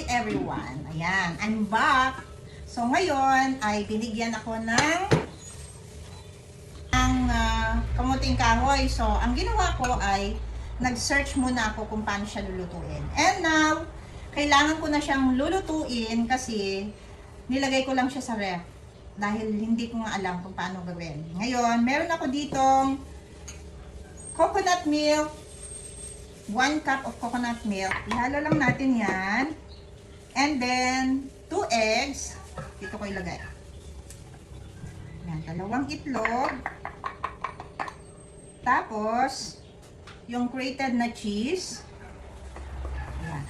everyone! Ayan, I'm back! So ngayon ay binigyan ako ng kamuting kahoy. So ang ginawa ko ay nag-search muna ako kung paano siya lulutuin. And now, kailangan ko na siyang lulutuin kasi nilagay ko lang siya sa ref. Dahil hindi ko nga alam kung paano gawin. Ngayon, meron ako ditong coconut milk. 1 cup of coconut milk. Ihalo lang natin yan. And then, 2 eggs. Dito ko ilagay. Yan, 2 itlog. Tapos, yung grated na cheese. Yan.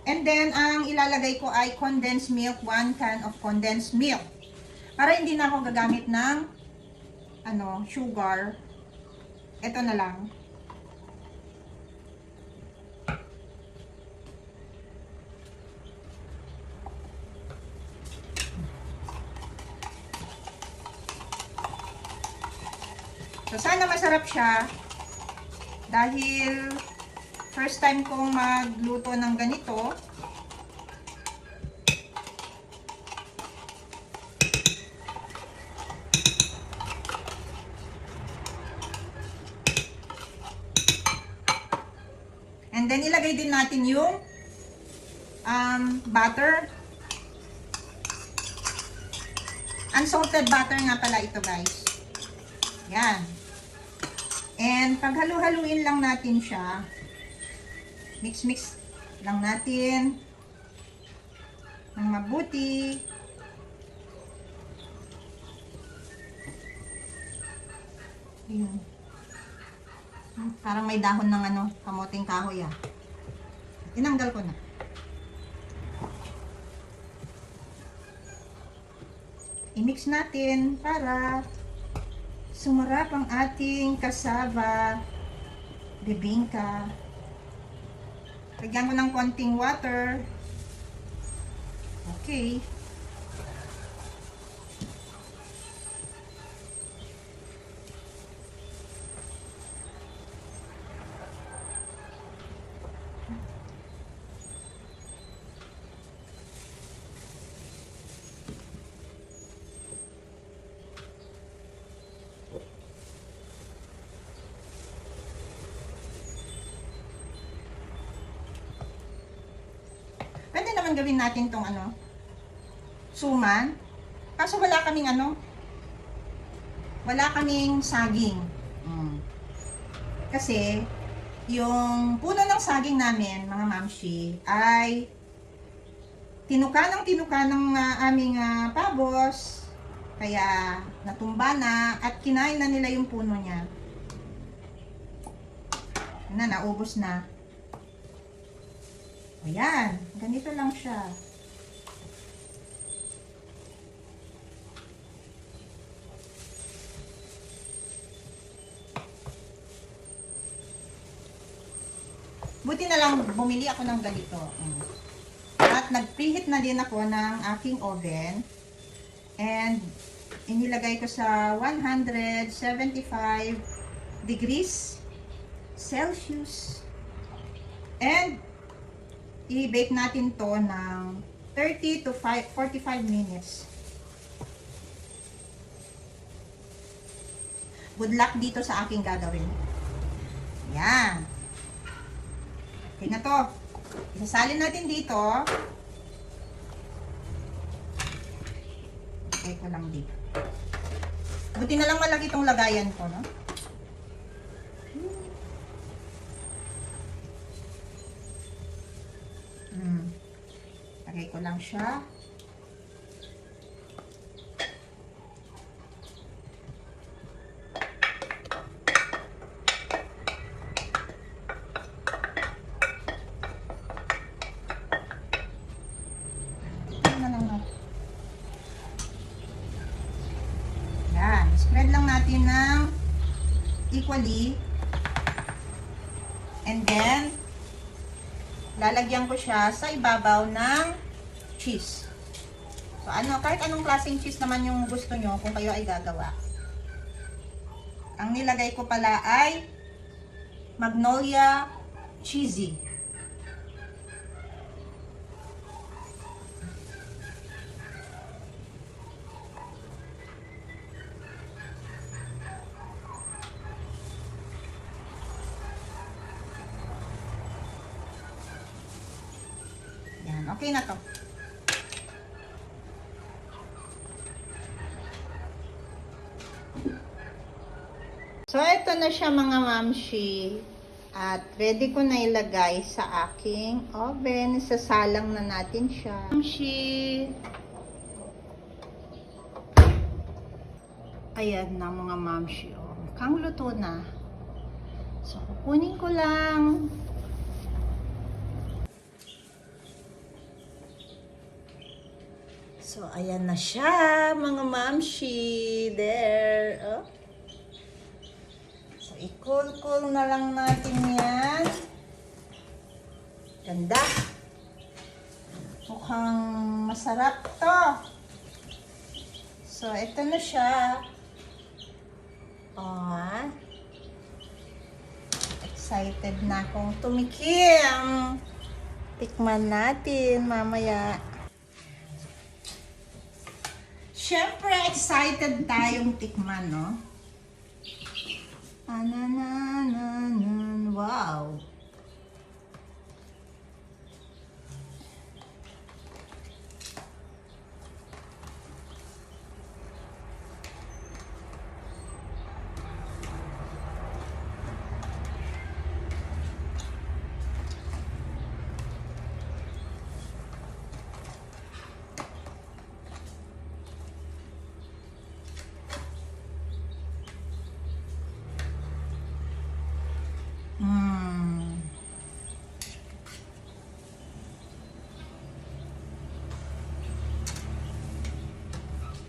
And then, ang ilalagay ko ay condensed milk. 1 can of condensed milk. Para hindi na ako gagamit ng sugar. Ito na lang. So, sana masarap siya. Dahil first time kong magluto ng ganito. And then, ilagay din natin yung butter. Unsalted butter nga pala ito, guys. Yan. And, paghalu-haluin lang natin siya. Mix-mix lang natin ng mabuti. Ayan. Parang may dahon ng kamuting kahoy ah. Tinanggal ko na. I-mix natin para sumarap ang ating cassava bibingka. Lagyan mo ng konting water. Okay. Pwede naman gawin natin tong suman. Kaso wala kaming wala kaming saging. Kasi yung puno ng saging namin, mga mamshi, ay tinuka ng aming pabos. Kaya natumba na at kinain na nila yung puno niya. Naubos na. Ayan, ganito lang siya. Buti na lang bumili ako ng ganito. At nag-preheat na din ako ng aking oven. And inilagay ko sa 175 degrees Celsius. And i-bake natin to ng 30 to 45 minutes. Good luck dito sa aking gagawin. Yan. Okay na to. Isasalin natin dito. Okay ko lang dito. Buti na lang malaki itong lagayan ko, no? Lagay ko lang siya. Yan. Spread lang natin ng equally. And then, lalagyan ko siya sa ibabaw ng cheese. So, kahit anong klaseng cheese naman yung gusto nyo kung kayo ay gagawa. Ang nilagay ko pala ay Magnolia cheesy. Yan, okay na to. So, ito na siya mga mamshi. At ready ko na ilagay sa aking oven. Isasalang na natin siya. Mamshi. Ayan na mga mamshi. Oh, mukhang luto na. So, kukunin ko lang. So, ayan na siya mga mamshi. There. Oh. I-cool-cool na lang natin yan. Ganda. Mukhang masarap to. So, ito na siya. Oh, excited na akong tumikim. Tikman natin mamaya. Siyempre, excited tayong tikman, no? Wow.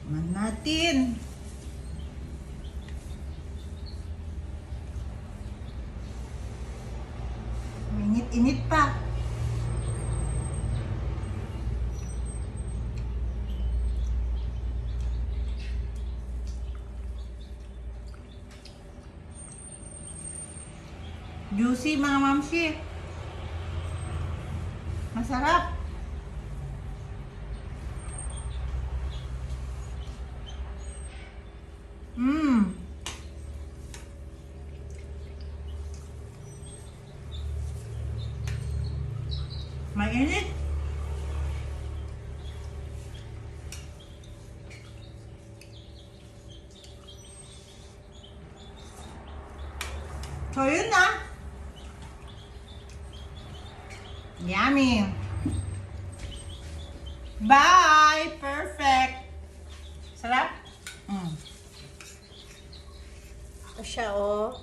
Man natin. Init-init pa. Juicy mga mamsi. Masarap. Mainit. So, yun na. Yummy. Bye! Perfect. Sarap? Ito siya, oh.